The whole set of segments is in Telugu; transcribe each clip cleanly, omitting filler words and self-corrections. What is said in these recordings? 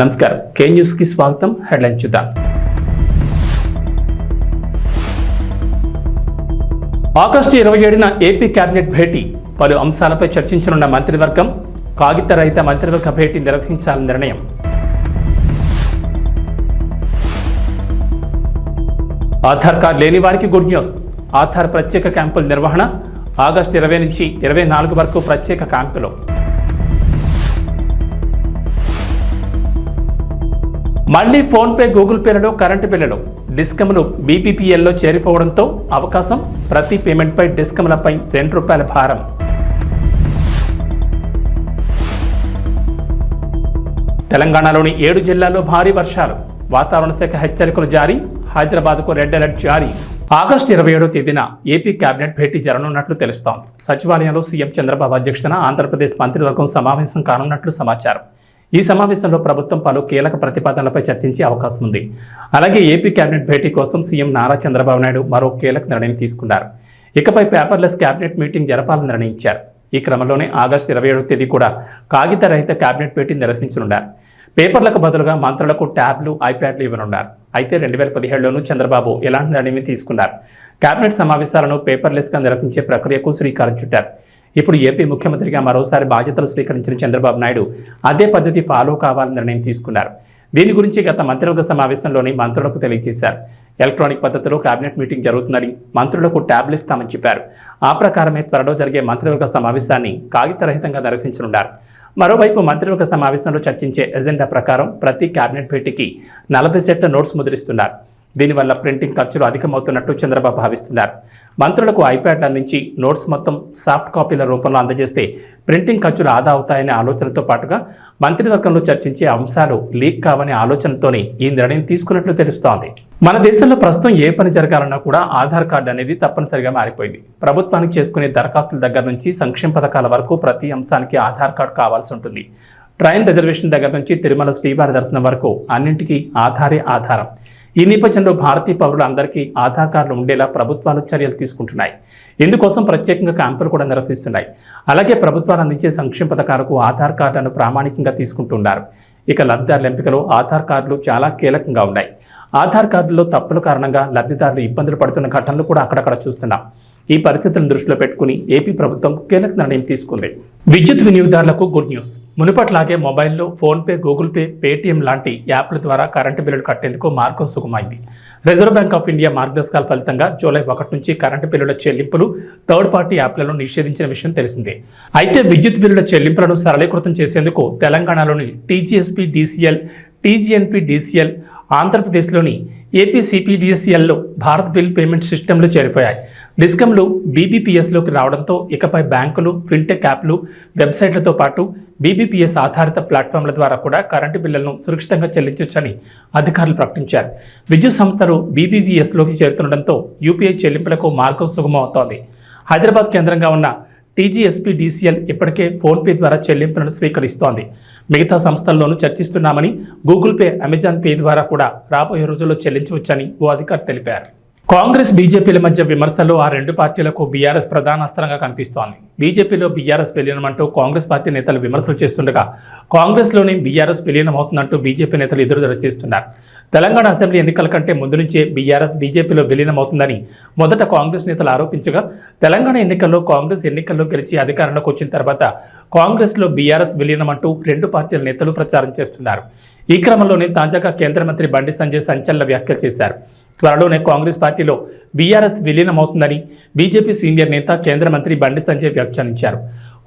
నమస్కారం కే న్యూస్ కి స్వాగతం. హెడ్లైన్ చూద్దాం. ఆగస్టు 27న ఏపీ కేబినెట్ భేటీ, పలు అంశాలపై చర్చించనున్న మంత్రివర్గం. కాగిత రహిత మంత్రివర్గ భేటీ నిర్వహించాలని నిర్ణయం. ఆధార్ కార్డు లేని వారికి గుడ్ న్యూస్. ఆధార్ ప్రత్యేక క్యాంపుల నిర్వహణ ఆగస్టు 20 నుంచి 24 వరకు ప్రత్యేక క్యాంపులు. మళ్లీ ఫోన్పే, గూగుల్ పేలలో కరెంటు బిల్లులు, డిస్కమ్లు బీపీపీఎల్లో చేరిపోవడంతో అవకాశం. ప్రతి పేమెంట్పై డిస్కమ్లపై ₹2 భారం. తెలంగాణలోని 7 జిల్లాల్లో భారీ వర్షాలు, వాతావరణ శాఖ హెచ్చరికలు జారీ. హైదరాబాద్కు రెడ్ అలర్ట్ జారీ. ఆగస్టు 27వ తేదీన ఏపీ కేబినెట్ భేటీ జరగనున్నట్లు తెలుస్తోంది. సచివాలయంలో సీఎం చంద్రబాబు అధ్యక్షతన ఆంధ్రప్రదేశ్ మంత్రివర్గం సమావేశం కానున్నట్లు సమాచారం. ఈ సమావేశంలో ప్రభుత్వం పలు కీలక ప్రతిపాదనలపై చర్చించే అవకాశం ఉంది. అలాగే ఏపీ కేబినెట్ భేటీ కోసం సీఎం నారా చంద్రబాబు నాయుడు మరో కీలక నిర్ణయం తీసుకున్నారు. ఇకపై పేపర్లెస్ కేబినెట్ మీటింగ్ జరపాలని నిర్ణయించారు. ఈ క్రమంలోనే ఆగస్టు 27వ తేదీ కూడా కాగిత రహిత కేబినెట్ భేటీ నిర్వహించనున్నారు. పేపర్లకు బదులుగా మంత్రులకు ట్యాబ్లు, ఐప్యాడ్లు ఇవ్వనున్నారు. అయితే 2017లోనూ చంద్రబాబు ఎలాంటి నిర్ణయం తీసుకున్నారు. కేబినెట్ సమావేశాలను పేపర్లెస్గా నిర్వహించే ప్రక్రియకు శ్రీకారం చుట్టారు. ఇప్పుడు ఏపీ ముఖ్యమంత్రిగా మరోసారి బాధ్యతలు స్వీకరించిన చంద్రబాబు నాయుడు అదే పద్ధతి ఫాలో కావాలని నిర్ణయం తీసుకున్నారు. దీని గురించి గత మంత్రివర్గ సమావేశంలోని మంత్రులకు తెలియజేశారు. ఎలక్ట్రానిక్ పద్ధతిలో కేబినెట్ మీటింగ్ జరుగుతుందని, మంత్రులకు ట్యాబ్లు ఇస్తామని చెప్పారు. ఆ ప్రకారమే త్వరలో జరిగే మంత్రివర్గ సమావేశాన్ని కాగితరహితంగా నిర్వహించనున్నారు. మరోవైపు మంత్రివర్గ సమావేశంలో చర్చించే ఎజెండా ప్రకారం ప్రతి కేబినెట్ భేటీకి 40 సెట్ల నోట్స్ ముద్రిస్తున్నారు. దీనివల్ల ప్రింటింగ్ ఖర్చులు అధికమవుతున్నట్టు చంద్రబాబు భావిస్తున్నారు. మంత్రులకు ఐప్యాడ్లు అందించి నోట్స్ మొత్తం సాఫ్ట్ కాపీల రూపంలో అందజేస్తే ప్రింటింగ్ ఖర్చులు ఆదా అవుతాయనే ఆలోచనతో పాటుగా మంత్రివర్గంలో చర్చించే అంశాలు లీక్ కావనే ఆలోచనతోనే ఈ నిర్ణయం తీసుకున్నట్లు తెలుస్తోంది. మన దేశంలో ప్రస్తుతం ఏ పని జరగాలన్నా కూడా ఆధార్ కార్డు అనేది తప్పనిసరిగా మారిపోయింది. ప్రభుత్వానికి చేసుకునే దరఖాస్తుల దగ్గర నుంచి సంక్షేమ పథకాల వరకు ప్రతి అంశానికి ఆధార్ కార్డు కావాల్సి ఉంటుంది. ట్రైన్ రిజర్వేషన్ దగ్గర నుంచి తిరుమల శ్రీవారి దర్శనం వరకు అన్నింటికీ ఆధారే ఆధారం. ఈ నేపథ్యంలో భారతీయ పౌరులందరికీ ఆధార్ కార్డులు ఉండేలా ప్రభుత్వాలు చర్యలు తీసుకుంటున్నాయి. ఇందుకోసం ప్రత్యేకంగా క్యాంపులు కూడా నిర్వహిస్తున్నాయి. అలాగే ప్రభుత్వాలు అందించే సంక్షేమ పథకాలకు ఆధార్ కార్డులను ప్రామాణికంగా తీసుకుంటున్నారు. ఇక లబ్ధిదారుల ఎంపికలో ఆధార్ కార్డులు చాలా కీలకంగా ఉన్నాయి. ఆధార్ కార్డుల్లో తప్పుల కారణంగా లబ్ధిదారులు ఇబ్బందులు పడుతున్న ఘటనలు కూడా అక్కడక్కడ చూస్తున్నాం. ఈ పరిస్థితులను దృష్టిలో పెట్టుకుని ఏపీ ప్రభుత్వం కీలక నిర్ణయం తీసుకుంది. విద్యుత్ వినియోగదారులకు గుడ్ న్యూస్. మునుపట్లాగే మొబైల్లో ఫోన్పే, గూగుల్ పే, పేటీఎం లాంటి యాప్ల ద్వారా కరెంటు బిల్లులు కట్టేందుకు మార్గం సుగమైంది. రిజర్వ్ బ్యాంక్ ఆఫ్ ఇండియా మార్గదర్శకాల ఫలితంగా జూలై 1 నుంచి కరెంటు బిల్లుల చెల్లింపులు థర్డ్ పార్టీ యాప్లను నిషేధించిన విషయం తెలిసిందే. అయితే విద్యుత్ బిల్లుల చెల్లింపులను సరళీకృతం చేసేందుకు తెలంగాణలోని టీజీఎస్పీ డీసీఎల్, టీజీఎన్పీ డీసీఎల్, ఆంధ్రప్రదేశ్లోని ఏపీసీపీడీసీఎల్లో భారత్ బిల్ పేమెంట్ సిస్టమ్లు చేరిపోయాయి. డిస్కమ్లు బీబీపీఎస్లోకి రావడంతో ఇకపై బ్యాంకులు, ఫిన్టెక్ యాప్లు, వెబ్సైట్లతో పాటు బీబీపీఎస్ ఆధారిత ప్లాట్ఫామ్ల ద్వారా కూడా కరెంటు బిల్లులను సురక్షితంగా చెల్లించవచ్చని అధికారులు ప్రకటించారు. విద్యుత్ సంస్థలు బీబీపీఎస్లోకి చేరుతుండటంతో యూపీఐ చెల్లింపులకు మార్గం సుగమవుతోంది. హైదరాబాద్ కేంద్రంగా ఉన్న టీజీఎస్పీ డీసీఎల్ ఇప్పటికే ఫోన్పే ద్వారా చెల్లింపులను స్వీకరిస్తోంది. మిగతా సంస్థల్లోనూ చర్చిస్తున్నామని, గూగుల్ పే, అమెజాన్ పే ద్వారా కూడా రాబోయే రోజుల్లో చెల్లించవచ్చని ఓ అధికారి తెలిపారు. కాంగ్రెస్, బీజేపీల మధ్య విమర్శలు ఆ రెండు పార్టీలకు బీఆర్ఎస్ ప్రధాన అస్త్రంగా కనిపిస్తోంది. బీజేపీలో బీఆర్ఎస్ విలీనమంటూ కాంగ్రెస్ పార్టీ నేతలు విమర్శలు చేస్తుండగా, కాంగ్రెస్లోని బీఆర్ఎస్ విలీనమవుతున్నట్టు బీజేపీ నేతలు ఎదురుదల చేస్తున్నారు. తెలంగాణ అసెంబ్లీ ఎన్నికల కంటే ముందు నుంచే బీఆర్ఎస్ బీజేపీలో విలీనమవుతుందని మొదట కాంగ్రెస్ నేతలు ఆరోపించగా, తెలంగాణ ఎన్నికల్లో కాంగ్రెస్ ఎన్నికల్లో గెలిచి అధికారంలోకి వచ్చిన తర్వాత కాంగ్రెస్లో బీఆర్ఎస్ విలీనమంటూ రెండు పార్టీల నేతలు ప్రచారం చేస్తున్నారు. ఈ క్రమంలోనే తాజాగా కేంద్ర మంత్రి బండి సంజయ్ సంచలన వ్యాఖ్యలు చేశారు. త్వరలోనే కాంగ్రెస్ పార్టీలో బీఆర్ఎస్ విలీనమవుతుందని బీజేపీ సీనియర్ నేత కేంద్ర మంత్రి బండి సంజయ్ వ్యాఖ్యానించారు.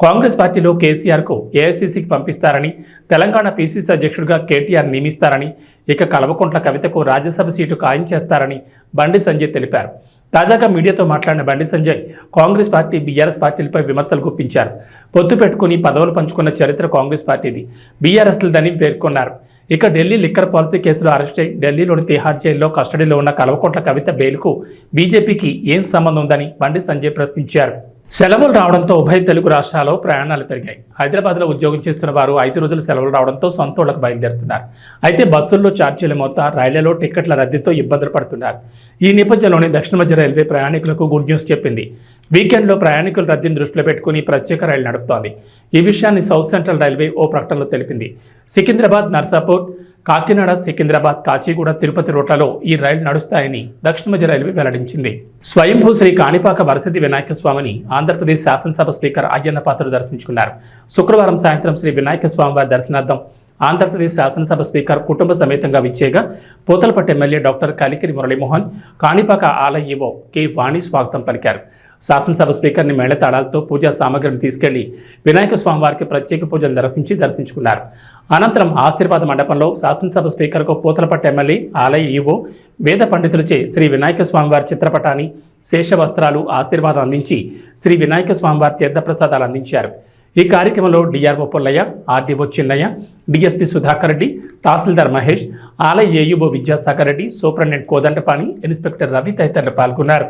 కాంగ్రెస్ పార్టీలో కేసీఆర్కు ఏఐసీసీకి పంపిస్తారని, తెలంగాణ పీసీసీ అధ్యక్షుడిగా కేటీఆర్ నియమిస్తారని, ఇక కల్వకుంట్ల కవితకు రాజ్యసభ సీటు ఖాయం చేస్తారని బండి సంజయ్ తెలిపారు. తాజాగా మీడియాతో మాట్లాడిన బండి సంజయ్ కాంగ్రెస్ పార్టీ, బీఆర్ఎస్ పార్టీలపై విమర్శలు గుప్పించారు. పొత్తు పెట్టుకుని పదవులు పంచుకున్న చరిత్ర కాంగ్రెస్ పార్టీది, బీఆర్ఎస్లదని పేర్కొన్నారు. ఇక ఢిల్లీ లిక్కర్ పాలసీ కేసులో అరెస్ట్ అయి ఢిల్లీలోని తిహార్ జైల్లో కస్టడీలో ఉన్న కల్వకుంట్ల కవిత బెయిల్కు బీజేపీకి ఏం సంబంధం ఉందని బండి సంజయ్ ప్రశ్నించారు. సెలవులు రావడంతో ఉభయ తెలుగు రాష్ట్రాల్లో ప్రయాణాలు పెరిగాయి. హైదరాబాద్లో ఉద్యోగం చేస్తున్న వారు 5 రోజుల సెలవులు రావడంతో సొంతూళ్లకు బయలుదేరుతున్నారు. అయితే బస్సుల్లో ఛార్జీల మొత్తం, రైళ్లలో టికెట్ల రద్దీతో ఇబ్బందులు పడుతున్నారు. ఈ నేపథ్యంలోనే దక్షిణ మధ్య రైల్వే ప్రయాణికులకు గుడ్ న్యూస్ చెప్పింది. వీకెండ్లో ప్రయాణికుల రద్దీని దృష్టిలో పెట్టుకుని ప్రత్యేక రైలు నడుపుతోంది. ఈ విషయాన్ని సౌత్ సెంట్రల్ రైల్వే ఓ ప్రకటనలో తెలిపింది. సికింద్రాబాద్, నర్సాపూర్, కాకినాడ, సికింద్రాబాద్, కాచిగూడ, తిరుపతి రూట్లలో ఈ రైళ్లు నడుస్తాయని దక్షిణ మధ్య రైల్వే వెల్లడించింది. స్వయంభూ శ్రీ కాణిపాక వరసిద్ధి వినాయక స్వామిని ఆంధ్రప్రదేశ్ శాసనసభ స్పీకర్ అయ్యన్న పాత్రుడు దర్శించుకున్నారు. శుక్రవారం సాయంత్రం శ్రీ వినాయక స్వామివారి దర్శనార్థం ఆంధ్రప్రదేశ్ శాసనసభ స్పీకర్ కుటుంబ సమేతంగా విచ్చేగా పూతలపట్టు ఎమ్మెల్యే డాక్టర్ కలికిరి మురళీమోహన్, కాణిపాక ఆలయ ఈవో కె వాణి స్వాగతం పలికారు. శాసనసభ స్పీకర్ని మేళతాళాలతో పూజా సామగ్రిని తీసుకెళ్లి వినాయక స్వామివారికి ప్రత్యేక పూజలు నిర్వహించి దర్శించుకున్నారు. అనంతరం ఆశీర్వాద మండపంలో శాసనసభ స్పీకర్కు పూతలపట్టు ఎమ్మెల్యే, ఆలయ ఈవో, వేద పండితులచే శ్రీ వినాయక స్వామివారి చిత్రపటాన్ని, శేష వస్త్రాలు, ఆశీర్వాదం అందించి శ్రీ వినాయక స్వామివారి తీర్థప్రసాదాలు అందించారు. ఈ కార్యక్రమంలో DRO Pullaiah, RDO Chinnaiah, DSP Sudhakar Reddy, తహసీల్దార్ మహేష్, ఆలయ ఏయుబో విద్యాసాగర్ రెడ్డి, సూపరింటెండెంట్ కోదండపాణి, ఇన్స్పెక్టర్ రవి తదితరులు పాల్గొన్నారు.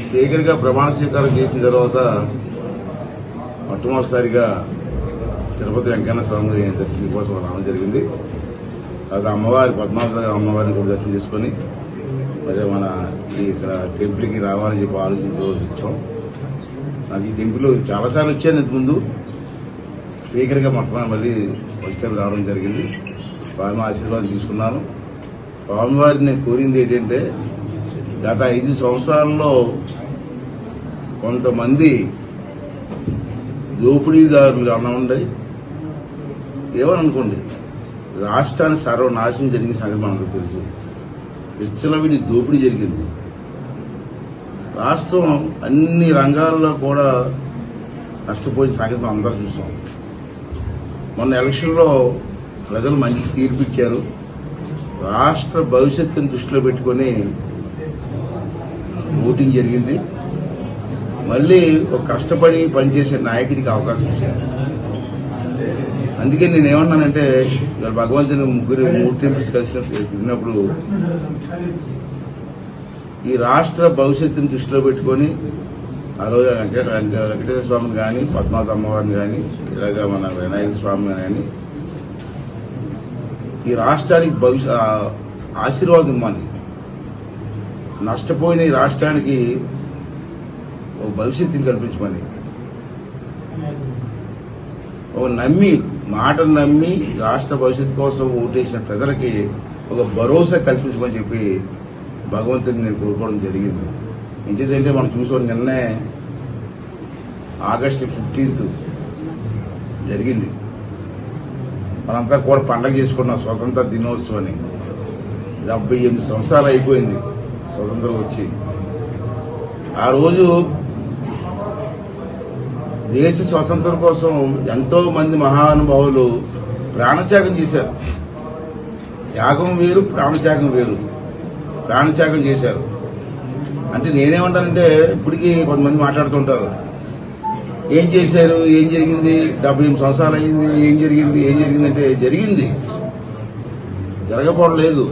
స్పీకర్గా ప్రమాణ స్వీకారం చేసిన తర్వాత మొట్టమొదటిసారిగా తిరుపతి వెంకన్న స్వామి దర్శనం కోసం రావడం జరిగింది. తర్వాత అమ్మవారి పద్మావతి అమ్మవారిని కూడా దర్శనం చేసుకొని మరి మన ఇక్కడ టెంపుల్కి రావాలని చెప్పి ఆలోచించాం. నాకు ఈ టెంపుల్ చాలాసార్లు వచ్చాను ఇంతకుముందు. స్పీకర్గా మొట్టమొదటి మళ్ళీ ఫస్ట్ టైం రావడం జరిగింది. స్వామి ఆశీర్వాదం తీసుకున్నాను. స్వామివారిని నేను కోరింది ఏంటంటే, గత 5 సంవత్సరాల్లో కొంతమంది దోపిడీదారులు అన్నవండి ఏమని అనుకోండి, రాష్ట్రాన్ని సర్వనాశనం జరిగిన సంగతి మనకు తెలుసు. విచ్చలవిడి దోపిడీ జరిగింది. రాష్ట్రం అన్ని రంగాల్లో కూడా నష్టపోయిన సంగతి మనం అందరూ చూసాం. మొన్న ఎలక్షన్లో ప్రజలు మంచి తీర్పు ఇచ్చారు. రాష్ట్ర భవిష్యత్తును దృష్టిలో పెట్టుకొని ఓటింగ్ జరిగింది. మళ్ళీ ఒక కష్టపడి పనిచేసే నాయకుడికి అవకాశం ఇచ్చారు. అందుకే నేను ఏమన్నానంటే, భగవంతుని 3 టెంపుల్స్ కలిసినప్పుడు ఈ రాష్ట్ర భవిష్యత్తుని దృష్టిలో పెట్టుకొని ఆ రోజు వెంకటేశ్వర స్వామిని కానీ, పద్మావతి అమ్మవారిని కానీ, ఇలాగా మన వినాయక స్వామిని కానీ ఈ రాష్ట్రానికి ఆశీర్వాదం ఇవ్వాలి. నష్టపోయిన ఈ రాష్ట్రానికి ఒక భవిష్యత్తుని కల్పించమని, ఒక మాటలు నమ్మి రాష్ట్ర భవిష్యత్తు కోసం ఓటేసిన ప్రజలకి ఒక భరోసా కల్పించమని చెప్పి భగవంతుని నేను కోరుకోవడం జరిగింది. ఇంకేదంటే మనం చూసాం, నిన్నే ఆగస్టు 15th జరిగింది. మనంతా కూడా పండగ చేసుకున్నాం స్వతంత్ర దినోత్సవాన్ని. 78 సంవత్సరాలు అయిపోయింది స్వతంత్రం వచ్చి. ఆ రోజు దేశ స్వతంత్రం కోసం ఎంతో మంది మహానుభావులు ప్రాణత్యాగం చేశారు. త్యాగం వేరు, ప్రాణత్యాగం వేరు. ప్రాణత్యాగం చేశారు. అంటే నేనేమంటానంటే, ఇప్పటికీ కొంతమంది మాట్లాడుతుంటారు, ఏం చేశారు, ఏం జరిగింది, 78 సంవత్సరాలు అయింది, ఏం జరిగింది అంటే, జరిగింది, జరగకపోవడం లేదు.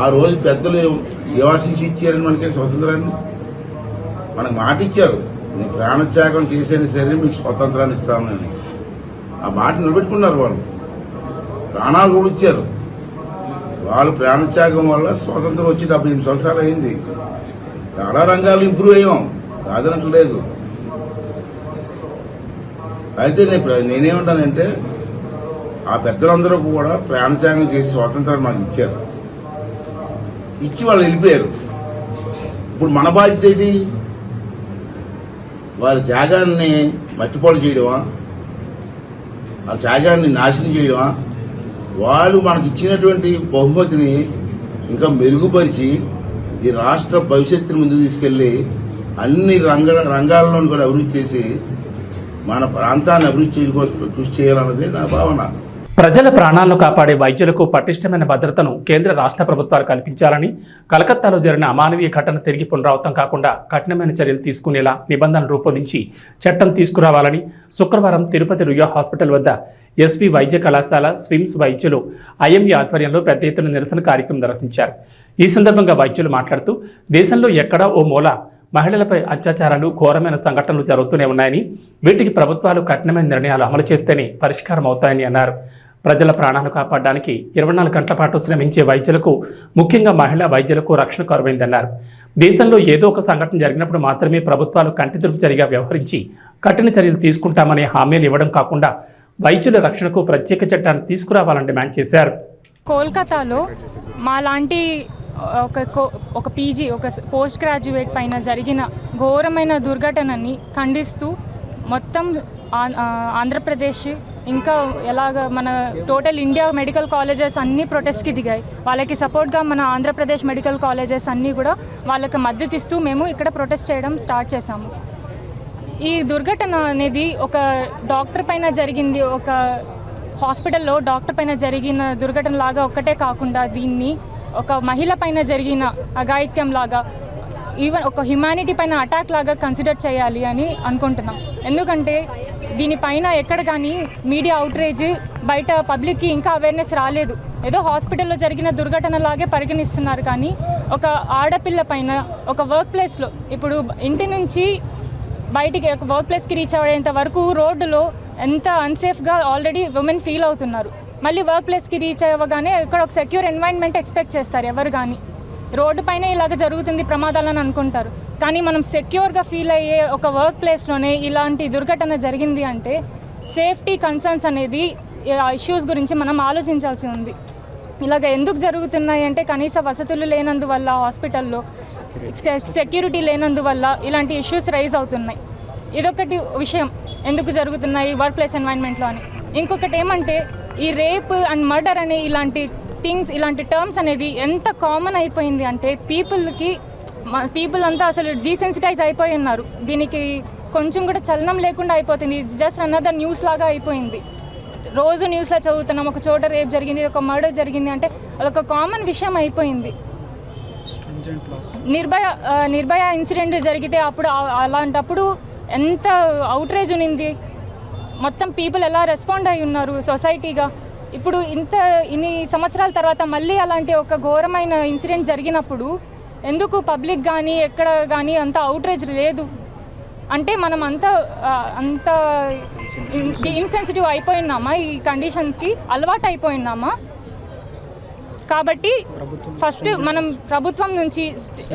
ఆ రోజు పెద్దలు ఆశించి ఇచ్చారని మనకి స్వతంత్రాన్ని, మనకు మాట ఇచ్చారు, నేను ప్రాణత్యాగం చేసేది సరే మీకు స్వతంత్రాన్ని ఇస్తానని. ఆ మాట నిలబెట్టుకున్నారు. వాళ్ళు ప్రాణాలు కూడా ఇచ్చారు. వాళ్ళు ప్రాణత్యాగం వల్ల స్వాతంత్రం వచ్చి 78 సంవత్సరాలు అయింది. చాలా రంగాలు ఇంప్రూవ్ అయ్యాం, కాదనట్లేదు. అయితే నేనేమంటానంటే, ఆ పెద్దలందరూ కూడా ప్రాణత్యాగం చేసి స్వాతంత్రాన్ని మాకు ఇచ్చారు. ఇచ్చి వాళ్ళు వెళ్ళిపోయారు. ఇప్పుడు మన బాధ్యత ఏంటి? వాళ్ళ త్యాగాన్ని మట్టిపాలు చేయడమా, వాళ్ళ త్యాగాన్ని నాశనం చేయడమా? వాళ్ళు మనకు ఇచ్చినటువంటి బహుమతిని ఇంకా మెరుగుపరిచి ఈ రాష్ట్ర భవిష్యత్తుని ముందుకు తీసుకెళ్లి అన్ని రంగాల్లో కూడా అభివృద్ధి చేసి మన ప్రాంతాన్ని అభివృద్ధి కృషి చేయాలన్నది నా భావన. ప్రజల ప్రాణాలను కాపాడే వైద్యులకు పటిష్టమైన భద్రతను కేంద్ర రాష్ట్ర ప్రభుత్వాలు కల్పించాలని, కలకత్తాలో జరిగిన అమానవీయ ఘటన తిరిగి పునరావృతం కాకుండా కఠినమైన చర్యలు తీసుకునేలా నిబంధనలు రూపొందించి చట్టం తీసుకురావాలని శుక్రవారం తిరుపతి రుయా హాస్పిటల్ వద్ద ఎస్వి వైద్య కళాశాల స్విమ్స్ వైద్యులు ఐఎంఈ ఆధ్వర్యంలో పెద్ద ఎత్తున నిరసన కార్యక్రమం నిర్వహించారు. ఈ సందర్భంగా వైద్యులు మాట్లాడుతూ, దేశంలో ఎక్కడా ఓ మూల మహిళలపై అత్యాచారాలు, ఘోరమైన సంఘటనలు జరుగుతూనే ఉన్నాయని, వీటికి ప్రభుత్వాలు కఠినమైన నిర్ణయాలు అమలు చేస్తేనే పరిష్కారం అవుతాయని అన్నారు. ప్రజల ప్రాణాలు కాపాడడానికి 24 గంటల పాటు శ్రమించే వైద్యులకు, ముఖ్యంగా మహిళా వైద్యులకు రక్షణ కరువైందన్నారు. దేశంలో ఏదో ఒక సంఘటన జరిగినప్పుడు మాత్రమే ప్రభుత్వాలు కంటితుడుపు చర్యగా వ్యవహరించి కఠిన చర్యలు తీసుకుంటామనే హామీలు ఇవ్వడం కాకుండా వైద్యుల రక్షణకు ప్రత్యేక చట్టాన్ని తీసుకురావాలని డిమాండ్ చేశారు. కోల్కతాలో మాలాంటి ఒక పీజీ ఒక పోస్ట్ గ్రాడ్యుయేట్ పైన జరిగిన ఘోరమైన దుర్ఘటనని ఖండిస్తూ మొత్తం ఆంధ్రప్రదేశ్ ఇంకా ఎలాగ మన టోటల్ ఇండియా మెడికల్ కాలేజెస్ అన్నీ ప్రొటెస్ట్కి దిగాయి. వాళ్ళకి సపోర్ట్గా మన ఆంధ్రప్రదేశ్ మెడికల్ కాలేజెస్ అన్నీ కూడా వాళ్ళకి మద్దతు ఇస్తూ మేము ఇక్కడ ప్రొటెస్ట్ చేయడం స్టార్ట్ చేశాము. ఈ దుర్ఘటన అనేది ఒక డాక్టర్ పైన జరిగింది, ఒక హాస్పిటల్లో డాక్టర్ పైన జరిగిన దుర్ఘటన లాగా ఒక్కటే కాకుండా దీన్ని ఒక మహిళ పైన జరిగిన అఘాయిత్యం లాగా, ఈవెన్ ఒక హ్యుమానిటీ పైన అటాక్ లాగా కన్సిడర్ చేయాలి అని అనుకుంటున్నాం. ఎందుకంటే దీనిపైన ఎక్కడ కానీ మీడియా అవుట్రేజ్ బయట పబ్లిక్కి ఇంకా అవేర్నెస్ రాలేదు. ఏదో హాస్పిటల్లో జరిగిన దుర్ఘటన లాగే పరిగణిస్తున్నారు. కానీ ఒక ఆడపిల్ల పైన ఒక వర్క్ ప్లేస్లో, ఇప్పుడు ఇంటి నుంచి బయటికి ఒక వర్క్ ప్లేస్కి రీచ్ అయ్యేంత వరకు రోడ్డులో ఎంత అన్సేఫ్గా ఆల్రెడీ ఉమెన్ ఫీల్ అవుతున్నారు. మళ్ళీ వర్క్ ప్లేస్కి రీచ్ అవ్వగానే ఇక్కడ ఒక సెక్యూర్ ఎన్వైరన్మెంట్ ఎక్స్పెక్ట్ చేస్తారు ఎవరు కానీ. రోడ్డు పైన ఇలాగ జరుగుతుంది ప్రమాదాలని అనుకుంటారు. కానీ మనం సెక్యూర్గా ఫీల్ అయ్యే ఒక వర్క్ ప్లేస్లోనే ఇలాంటి దుర్ఘటన జరిగింది అంటే సేఫ్టీ కన్సర్న్స్ అనేది ఇష్యూస్ గురించి మనం ఆలోచించాల్సి ఉంది. ఇలాగ ఎందుకు జరుగుతున్నాయి అంటే కనీస వసతులు లేనందువల్ల, హాస్పిటల్లో సెక్యూరిటీ లేనందువల్ల ఇలాంటి ఇష్యూస్ రైజ్ అవుతున్నాయి. ఇదొకటి విషయం ఎందుకు జరుగుతున్నాయి వర్క్ ప్లేస్ ఎన్వైరన్మెంట్లో అని. ఇంకొకటి ఏమంటే ఈ రేప్ అండ్ మర్డర్ అనే ఇలాంటి థింగ్స్, ఇలాంటి టర్మ్స్ అనేది ఎంత కామన్ అయిపోయింది అంటే పీపుల్ అంతా అసలు డీసెన్సిటైజ్ అయిపోయి ఉన్నారు. దీనికి కొంచెం కూడా చలనం లేకుండా అయిపోతుంది. జస్ట్ అనదర్ న్యూస్ లాగా అయిపోయింది. రోజు న్యూస్లో చదువుతున్నాం, ఒక చోట రేప్ జరిగింది, ఒక మర్డర్ జరిగింది అంటే అదొక కామన్ విషయం అయిపోయింది. నిర్భయ ఇన్సిడెంట్ జరిగితే అప్పుడు అలాంటప్పుడు ఎంత అవుట్రేజ్ ఉన్నింది, మొత్తం పీపుల్ ఎలా రెస్పాండ్ అయి ఉన్నారు సొసైటీగా. ఇప్పుడు ఇన్ని సంవత్సరాల తర్వాత మళ్ళీ అలాంటి ఒక ఘోరమైన ఇన్సిడెంట్ జరిగినప్పుడు ఎందుకు పబ్లిక్ కానీ ఎక్కడ కానీ అంత అవుట్రేజ్ లేదు అంటే మనం అంత ఇన్సెన్సిటివ్ అయిపోయినామా, ఈ కండిషన్స్కి అలవాటు అయిపోయినామా. కాబట్టి ఫస్ట్ మనం ప్రభుత్వం నుంచి,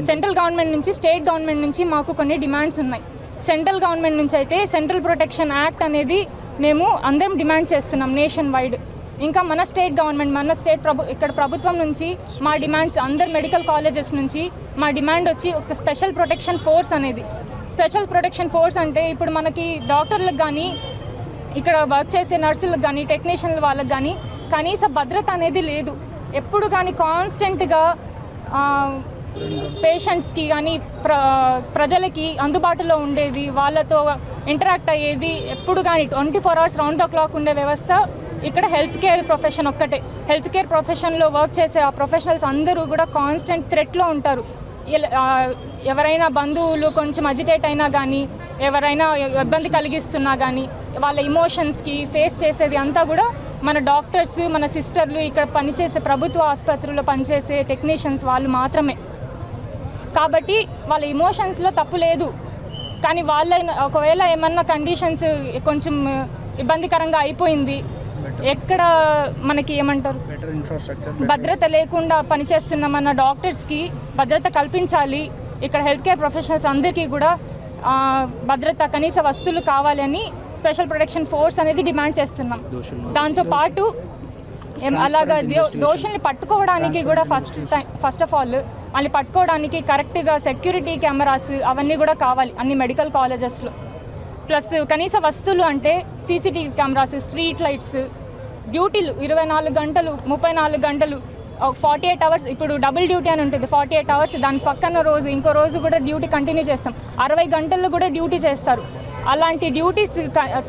సెంట్రల్ గవర్నమెంట్ నుంచి, స్టేట్ గవర్నమెంట్ నుంచి మాకు కొన్ని డిమాండ్స్ ఉన్నాయి. సెంట్రల్ గవర్నమెంట్ నుంచి అయితే సెంట్రల్ ప్రొటెక్షన్ యాక్ట్ అనేది మేము అందరం డిమాండ్ చేస్తున్నాం నేషన్ వైడ్. ఇంకా మన స్టేట్ గవర్నమెంట్, మన స్టేట్ ఇక్కడ ప్రభుత్వం నుంచి మా డిమాండ్స్, అందరు మెడికల్ కాలేజెస్ నుంచి మా డిమాండ్ వచ్చి ఒక స్పెషల్ ప్రొటెక్షన్ ఫోర్స్ అనేది. స్పెషల్ ప్రొటెక్షన్ ఫోర్స్ అంటే ఇప్పుడు మనకి డాక్టర్లకు కానీ, ఇక్కడ వర్క్ చేసే నర్సులకు కానీ, టెక్నీషియన్ల వాళ్ళకి కానీ కనీస భద్రత అనేది లేదు. ఎప్పుడు కానీ కాన్స్టెంట్గా పేషెంట్స్కి కానీ ప్రజలకి అందుబాటులో ఉండేది, వాళ్ళతో ఇంటరాక్ట్ అయ్యేది ఎప్పుడు కానీ 24 hours రౌండ్ ద క్లాక్ ఉండే వ్యవస్థ ఇక్కడ హెల్త్ కేర్ ప్రొఫెషన్ ఒక్కటే. హెల్త్ కేర్ ప్రొఫెషన్లో వర్క్ చేసే ఆ ప్రొఫెషనల్స్ అందరూ కూడా కాన్స్టెంట్ థ్రెట్లో ఉంటారు. ఎవరైనా బంధువులు కొంచెం అజిటేట్ అయినా కానీ, ఎవరైనా ఇబ్బంది కలిగిస్తున్నా కానీ వాళ్ళ ఇమోషన్స్కి ఫేస్ చేసేది అంతా కూడా మన డాక్టర్స్, మన సిస్టర్లు, ఇక్కడ పనిచేసే ప్రభుత్వ ఆసుపత్రుల్లో పనిచేసే టెక్నీషియన్స్ వాళ్ళు మాత్రమే. కాబట్టి వాళ్ళ ఇమోషన్స్లో తప్పు లేదు. కానీ వాళ్ళ ఒకవేళ ఏమన్నా కండిషన్స్ కొంచెం ఇబ్బందికరంగా అయిపోయింది, ఎక్కడ మనకి ఏమంటారు భద్రత లేకుండా పనిచేస్తున్నామన్న డాక్టర్స్కి భద్రత కల్పించాలి. ఇక్కడ హెల్త్ కేర్ ప్రొఫెషనల్స్ అందరికీ కూడా భద్రత, కనీస వస్తువులు కావాలి అని స్పెషల్ ప్రొటెక్షన్ ఫోర్స్ అనేది డిమాండ్ చేస్తున్నాం. దాంతోపాటు అలాగా దోషుల్ని పట్టుకోవడానికి కూడా ఫస్ట్ ఆఫ్ ఆల్ వాళ్ళని పట్టుకోవడానికి కరెక్ట్గా సెక్యూరిటీ కెమెరాస్ అవన్నీ కూడా కావాలి అన్ని మెడికల్ కాలేజెస్లో. ప్లస్ కనీస వస్తువులు అంటే సీసీటీవీ కెమెరాస్, స్ట్రీట్ లైట్స్, డ్యూటీలు 24 గంటలు, 34 గంటలు, 48 hours. ఇప్పుడు డబుల్ డ్యూటీ అని ఉంటుంది, 48 hours. దాని పక్కన రోజు ఇంకో రోజు కూడా డ్యూటీ కంటిన్యూ చేస్తాం. 60 గంటలు కూడా డ్యూటీ చేస్తారు. అలాంటి డ్యూటీస్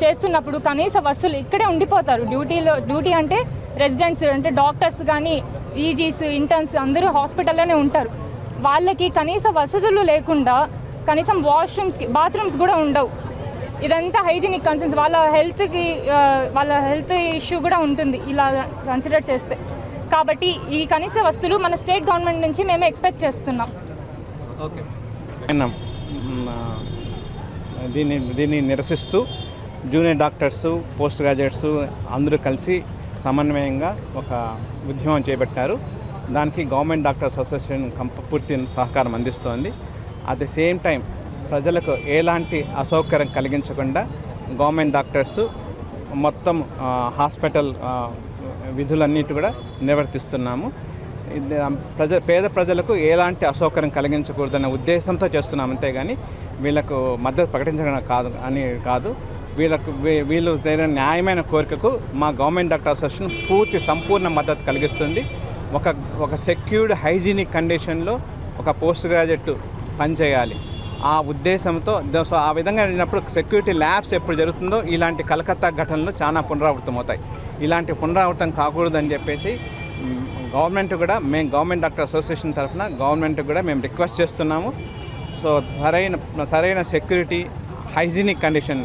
చేస్తున్నప్పుడు కనీస వస్తువులు ఇక్కడే ఉండిపోతారు. డ్యూటీ అంటే రెసిడెంట్స్ అంటే డాక్టర్స్ కానీ, ఈజీస్, ఇంటర్న్స్ అందరూ హాస్పిటల్లోనే ఉంటారు. వాళ్ళకి కనీస వసతులు లేకుండా కనీసం వాష్రూమ్స్కి, బాత్రూమ్స్ కూడా ఉండవు. ఇదంతా హైజీనిక్ కన్సర్న్స్, వాళ్ళ హెల్త్ ఇష్యూ కూడా ఉంటుంది ఇలా కన్సిడర్ చేస్తే. కాబట్టి ఈ కనీస వస్తువులు మన స్టేట్ గవర్నమెంట్ నుంచి మేము ఎక్స్పెక్ట్ చేస్తున్నాం. ఓకే, దీన్ని నిరసిస్తూ జూనియర్ డాక్టర్స్, పోస్ట్ గ్రాడ్యుయేట్స్ అందరూ కలిసి సమన్వయంగా ఒక ఉద్యమం చేపట్టారు. దానికి గవర్నమెంట్ డాక్టర్స్ అసోసియేషన్ పూర్తి సహకారం అందిస్తోంది. అట్ ది సేమ్ టైం ప్రజలకు ఎలాంటి అసౌకర్యం కలిగించకుండా గవర్నమెంట్ డాక్టర్స్ మొత్తం హాస్పిటల్ విధులన్నిటి కూడా నిర్వర్తిస్తున్నాము. పేద ప్రజలకు ఎలాంటి అసౌకర్యం కలిగించకూడదనే ఉద్దేశంతో చేస్తున్నాం, అంతేగాని వీళ్ళకు మద్దతు ప్రకటించడం కాదు. వీళ్ళు న్యాయమైన కోరికకు మా గవర్నమెంట్ డాక్టర్ అసోసియేషన్ పూర్తి సంపూర్ణ మద్దతు కలిగిస్తుంది. ఒక సెక్యూర్డ్ హైజీనిక్ కండిషన్లో ఒక పోస్ట్ గ్రాడ్యుయేట్ పనిచేయాలి ఆ ఉద్దేశంతో. సో ఆ విధంగా అయినప్పుడు సెక్యూరిటీ ల్యాబ్స్ ఎప్పుడు జరుగుతుందో ఇలాంటి కలకత్తా ఘటనలు చాలా పునరావృతం అవుతాయి. ఇలాంటి పునరావృతం కాకూడదని చెప్పేసి గవర్నమెంట్ డాక్టర్ అసోసియేషన్ తరఫున గవర్నమెంట్ కూడా మేము రిక్వెస్ట్ చేస్తున్నాము. సో సరైన సెక్యూరిటీ, హైజీనిక్ కండిషన్,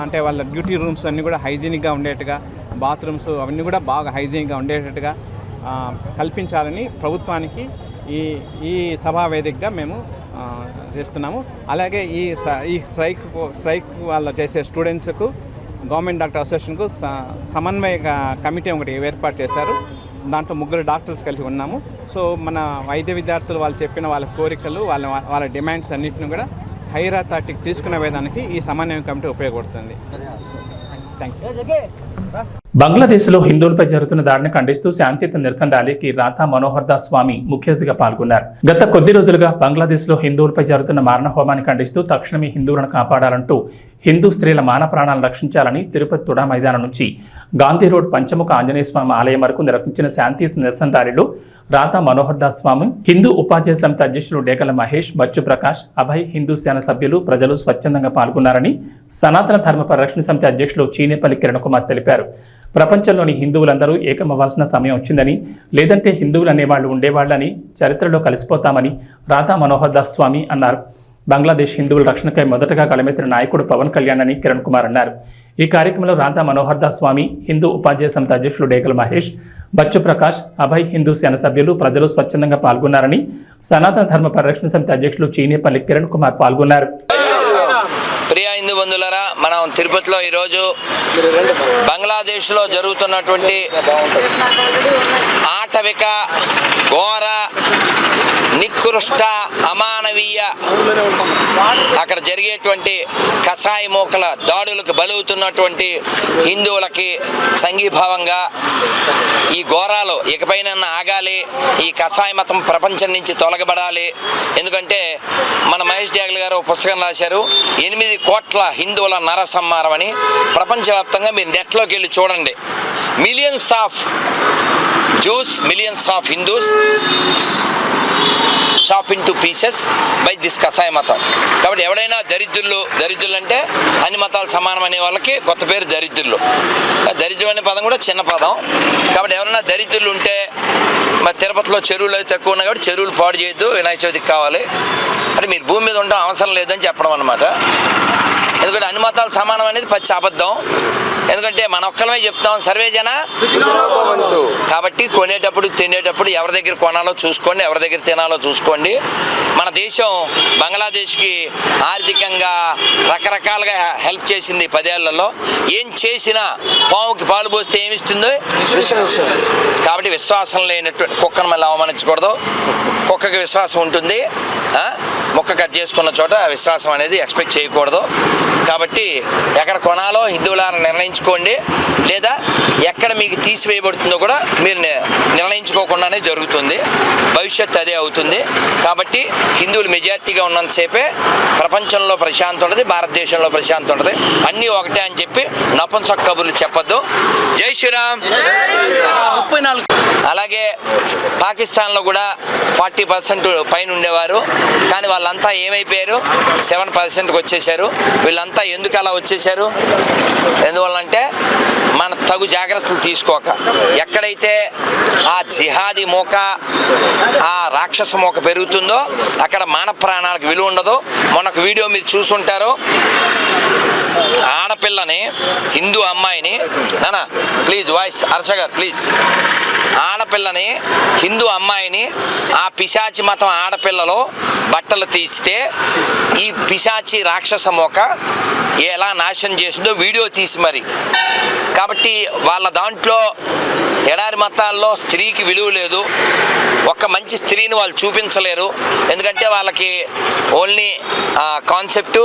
అంటే వాళ్ళ డ్యూటీ రూమ్స్ అన్నీ కూడా హైజీనిక్గా ఉండేట్టుగా, బాత్రూమ్స్ అవన్నీ కూడా బాగా హైజీనిక్గా ఉండేటట్టుగా కల్పించాలని ప్రభుత్వానికి ఈ సభా వేదికగా మేము చేస్తున్నాము. అలాగే ఈ స్ట్రైక్ వాళ్ళు చేసే స్టూడెంట్స్కు గవర్నమెంట్ డాక్టర్ అసోసియేషన్కు సమన్వయ కమిటీ ఒకటి ఏర్పాటు చేశారు. దాంట్లో 3 డాక్టర్స్ కలిసి ఉన్నాము. సో మన వైద్య విద్యార్థులు వాళ్ళు చెప్పిన వాళ్ళ కోరికలు, వాళ్ళ డిమాండ్స్ అన్నింటిని కూడా హైయర్ అథారిటీకి తీసుకునే విధానికి ఈ సమన్వయ కమిటీ ఉపయోగపడుతుంది. Thank you. బంగ్లాదేశ్లో హిందువులపై జరుగుతున్న దాడిని ఖండిస్తూ శాంతియుత నిరసన ర్యాలీకి రాధా మనోహర్ దాస్ స్వామి ముఖ్య అతిథిగా పాల్గొన్నారు. గత కొద్ది రోజులుగా బంగ్లాదేశ్లో హిందువులపై జరుగుతున్న మారణ హోమాన్ని ఖండిస్తూ తక్షణమే హిందువులను కాపాడాలంటూ హిందూ స్త్రీల మాన ప్రాణాలను రక్షించాలని తిరుపతి తుడా మైదానం నుంచి గాంధీ రోడ్ పంచముఖ ఆంజనేయ స్వామి ఆలయం వరకు నిర్వహించిన శాంతియుత నిరసన ర్యాలీలో రాధా మనోహర్ దాస్ స్వామి, హిందూ ఉపాధ్యాయ సమితి అధ్యక్షులు డేగల మహేష్, బచ్చు ప్రకాష్, అభయ్ హిందూ సేన సభ్యులు, ప్రజలు స్వచ్ఛందంగా పాల్గొన్నారని సనాతన ధర్మ పరిరక్షణ సమితి అధ్యక్షులు చీనేపల్లి కిరణ్ కుమార్ తెలిపారు. ప్రపంచంలోని హిందువులందరూ ఏకమవ్వాల్సిన సమయం వచ్చిందని, లేదంటే హిందువులు అనేవాళ్లు ఉండేవాళ్లని, చరిత్రలో కలిసిపోతామని రాధా మనోహర్ దాస్ స్వామి అన్నారు. బంగ్లాదేశ్ హిందువుల రక్షణకై మొదటగా గళమెత్తిన నాయకుడు పవన్ కళ్యాణ్ అని కిరణ్ కుమార్ అన్నారు. ఈ కార్యక్రమంలో రాధా మనోహర్ దాస్ స్వామి, హిందూ ఉపాధ్యాయ సమితి అధ్యక్షులు డేగల మహేష్, బచ్చు ప్రకాష్, అభయ్ హిందూ సేన సభ్యులు, ప్రజలు స్వచ్ఛందంగా పాల్గొన్నారని సనాతన ధర్మ పరిరక్షణ సమితి అధ్యక్షులు చీనేపల్లి కిరణ్ కుమార్ పాల్గొన్నారు. ప్రియ హిందూ బంధువులారా, మనం తిరుపతిలో ఈరోజు బంగ్లాదేశ్లో జరుగుతున్నటువంటి ఆటవిక, ఘోర, నికృష్ట, అమానవీయ, అక్కడ జరిగేటువంటి కసాయి మోకల దాడులకు బలవుతున్నటువంటి హిందువులకి సంఘీభావంగా ఈ ఘోరాలు ఇకపైన ఆగాలి, ఈ కసాయి మతం ప్రపంచం నుంచి తొలగబడాలి. ఎందుకంటే మన మహేష్ డేగల్ గారు ఒక పుస్తకం రాశారు, 8 కోట్ల హిందువుల నరసంహారం అని. ప్రపంచవ్యాప్తంగా మీరు నెట్లోకి వెళ్ళి చూడండి, millions of Jews, millions of Hindus chop in two pieces by this కసాయ మతం. కాబట్టి ఎవడైనా దరిద్రులు అంటే అన్ని మతాలు సమానం అనే వాళ్ళకి కొత్త పేరు దరిద్రులు. దరిద్రం అనే పదం కూడా చిన్న పదం. కాబట్టి ఎవరైనా దరిద్రులు ఉంటే, మరి తిరుపతిలో చెరువులు అయితే తక్కువ ఉన్నాయి కాబట్టి చెరువులు పాడు చేయొద్దు, వినాయక చవితికి కావాలి అంటే మీరు భూమి మీద ఉండడం అవసరం లేదని చెప్పడం అన్నమాట. ఎందుకంటే అన్ని మతాలు సమానం అనేది పచ్చి అబద్ధం. ఎందుకంటే మన ఒక్కలమే చెప్తాం, సర్వే జన. కాబట్టి కొనేటప్పుడు తినేటప్పుడు ఎవరి దగ్గర కొనాలో చూసుకోండి, ఎవరి దగ్గర తినాలో చూసుకోండి. మన దేశం బంగ్లాదేశ్కి ఆర్థికంగా రకరకాలుగా హెల్ప్ చేసింది 10 ఏళ్లలో. ఏం చేసినా పావుకి పాలు పోస్తే ఏమిస్తుందో. కాబట్టి విశ్వాసం లేనటువంటి కుక్కను మళ్ళీ అవమానించకూడదు. కుక్కకి విశ్వాసం ఉంటుంది, మొక్క కట్ చేసుకున్న చోట విశ్వాసం అనేది ఎక్స్పెక్ట్ చేయకూడదు. కాబట్టి ఎక్కడ కొనాలో హిందువులారా నిర్ణయించుకోండి, లేదా ఎక్కడ మీకు తీసివేయబడుతుందో కూడా మీరు నిర్ణయించుకోకుండానే జరుగుతుంది. భవిష్యత్తు అదే అవుతుంది. కాబట్టి హిందువులు మెజారిటీగా ఉన్నంతసేపే ప్రపంచంలో ప్రశాంతం ఉంటుంది, భారతదేశంలో ప్రశాంతం ఉంటుంది. అన్నీ ఒకటే అని చెప్పి నపుంసక కబుర్లు చెప్పొద్దు. జై శ్రీరామ్. అలాగే పాకిస్తాన్లో కూడా 40% పైన ఉండేవారు, కానీ వాళ్ళంతా ఏమైపోయారు, 7%కి వచ్చేసారు. వీళ్ళంతా ఎందుకు అలా వచ్చేసారు? ఎందువల్లంటే మన తగు జాగ్రత్తలు తీసుకోక, ఎక్కడైతే ఆ జిహాదీ మోక, ఆ రాక్షస మోక పెరుగుతుందో అక్కడ మానవ ప్రాణాలకు విలువ ఉండదు. మొన్న వీడియో మీరు చూసుంటారు, ఆడపిల్లని, హిందూ అమ్మాయిని, నానా ప్లీజ్ వాయిస్ హర్ష గారు ప్లీజ్, ఆడపిల్లని, హిందూ అమ్మాయిని ఆ పిశాచి మతం ఆడపిల్లలో బట్టలు తీస్తే ఈ పిశాచి రాక్షస మోక ఎలా నాశనం చేసిందో వీడియో తీసి మరి కాబట్టి వాళ్ళ దాంట్లో ఎడారి మతాల్లో స్త్రీకి విలువ లేదు. ఒక్క మంచి స్త్రీని వాళ్ళు చూపించలేరు. ఎందుకంటే వాళ్ళకి ఓన్లీ కాన్సెప్టు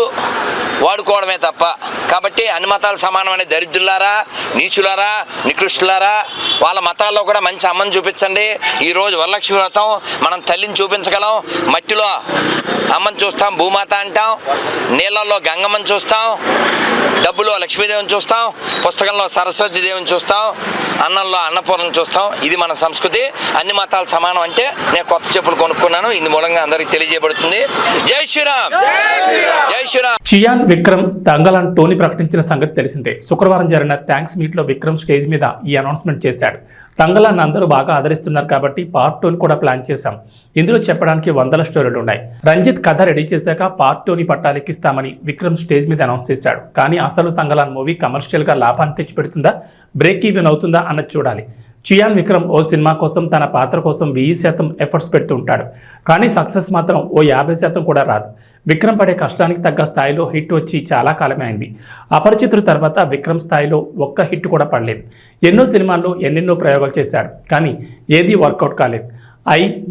వాడుకోవడమే తప్ప. కాబట్టి అన్ని మతాలు సమానమైన దరిద్రులారా, నీచులారా, నికృష్టులారా, వాళ్ళ మతాల్లో కూడా మంచి అమ్మని చూపించండి. ఈరోజు వరలక్ష్మి వ్రతం, మనం తల్లిని చూపించగలం. మట్టిలో అమ్మని చూస్తాం, భూమాత అంటాం. నీళ్ళల్లో గంగమ్మని చూస్తాం, డబ్బులో లక్ష్మీదేవిని చూస్తాం, పుస్తకంలో సరస్వతి దేవిని చూస్తాం, అన్నంలో అన్నపూర్ణను చూస్తాం. ఇది మన సంస్కృతి. అన్ని మతాలు సమానం అంటే నేను కొత్త చెప్పులు కొనుక్కున్నాను. ఇందు మూలంగా అందరికీ తెలియజేయబడుతుంది. జై శ్రీరామ్, జై శ్రీరామ్. చియాన్ విక్రమ్ తంగలాన్ టోనీ ప్రకటించిన సంగతి తెలిసిందే. శుక్రవారం జరిగిన థ్యాంక్స్ మీట్లో విక్రమ్ స్టేజ్ మీద ఈ అనౌన్స్మెంట్ చేశాడు. తంగలాన్ అందరూ బాగా ఆదరిస్తున్నారు కాబట్టి పార్ట్ 2 కూడా ప్లాన్ చేశాం. ఇందులో చెప్పడానికి 100 స్టోరీలు ఉన్నాయి. రంజిత్ కథ రెడీ చేశాక పార్ట్ 2ని పట్టాలెక్కిస్తామని విక్రమ్ స్టేజ్ మీద అనౌన్స్ చేశాడు. కానీ అసలు తంగలాన్ మూవీ కమర్షియల్గా లాభాన్ని తెచ్చిపెడుతుందా, బ్రేక్ ఈవెన్ అవుతుందా అన్నది చూడాలి. చియాన్ విక్రమ్ ఓ సినిమా కోసం తన పాత్ర కోసం 1000% ఎఫర్ట్స్ పెడుతూ ఉంటాడు. కానీ సక్సెస్ మాత్రం ఓ 50% కూడా రాదు. విక్రమ్ పడే కష్టానికి తగ్గ స్థాయిలో హిట్ వచ్చి చాలా కాలమే అయింది. అపరిచితుల తర్వాత విక్రమ్ స్థాయిలో ఒక్క హిట్ కూడా పడలేదు. ఎన్నో సినిమాల్లో ఎన్నెన్నో ప్రయోగాలు చేశాడు, కానీ ఏదీ వర్కౌట్ కాలేదు.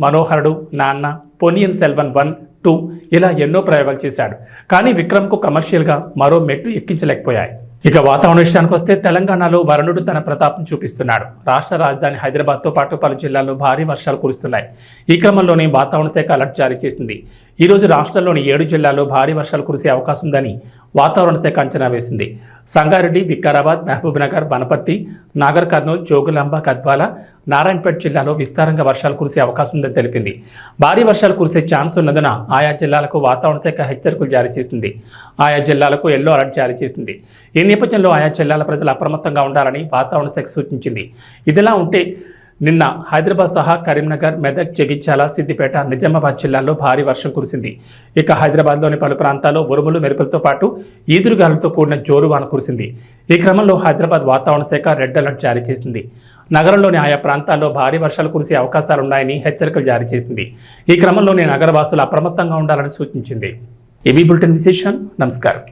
మనోహరుడు, నాన్న, పొన్నియిన్ సెల్వన్ 1, 2 ఇలా ఎన్నో ప్రయోగాలు చేశాడు. కానీ విక్రమ్కు కమర్షియల్గా మరో మెట్టు ఎక్కించలేకపోయాయి. ఇక వాతావరణ విషయానికి వస్తే తెలంగాణలో వరుణుడు తన ప్రతాపం చూపిస్తున్నాడు. రాష్ట్ర రాజధాని హైదరాబాద్తో పాటు పలు జిల్లాల్లో భారీ వర్షాలు కురుస్తున్నాయి. ఈ క్రమంలోనే వాతావరణ శాఖ అలర్ట్ జారీ చేసింది. ఈరోజు రాష్ట్రంలోని 7 జిల్లాల్లో భారీ వర్షాలు కురిసే అవకాశం ఉందని వాతావరణ శాఖ అంచనా వేసింది. సంగారెడ్డి, వికారాబాద్, మహబూబ్నగర్, వనపర్తి, నాగర్ కర్నూలు, జోగులాంబ, గద్వాల, నారాయణపేట జిల్లాలో విస్తారంగా వర్షాలు కురిసే అవకాశం ఉందని తెలిపింది. భారీ వర్షాలు కురిసే ఛాన్స్ ఉన్నందున ఆయా జిల్లాలకు వాతావరణ శాఖ హెచ్చరికలు జారీ చేసింది. ఆయా జిల్లాలకు ఎల్లో అలర్ట్ జారీ చేసింది. ఈ నేపథ్యంలో ఆయా జిల్లాల ప్రజలు అప్రమత్తంగా ఉండాలని వాతావరణ శాఖ సూచించింది. ఇదిలా ఉంటే నిన్న హైదరాబాద్ సహా కరీంనగర్, మెదక్, జగిత్యాల, సిద్దిపేట, నిజామాబాద్ జిల్లాల్లో భారీ వర్షం కురిసింది. ఇక హైదరాబాద్లోని పలు ప్రాంతాల్లో ఉరుములు, మెరుపులతో పాటు ఈదురుగాలులతో కూడిన జోరువాన కురిసింది. ఈ క్రమంలో హైదరాబాద్ వాతావరణ శాఖ రెడ్ అలర్ట్ జారీ చేసింది. నగరంలోని ఆయా ప్రాంతాల్లో భారీ వర్షాలు కురిసే అవకాశాలున్నాయని హెచ్చరికలు జారీ చేసింది. ఈ క్రమంలోనే నగరవాసులు అప్రమత్తంగా ఉండాలని సూచించింది. ఏబీ బులెటిన్ విశేషం. నమస్కారం.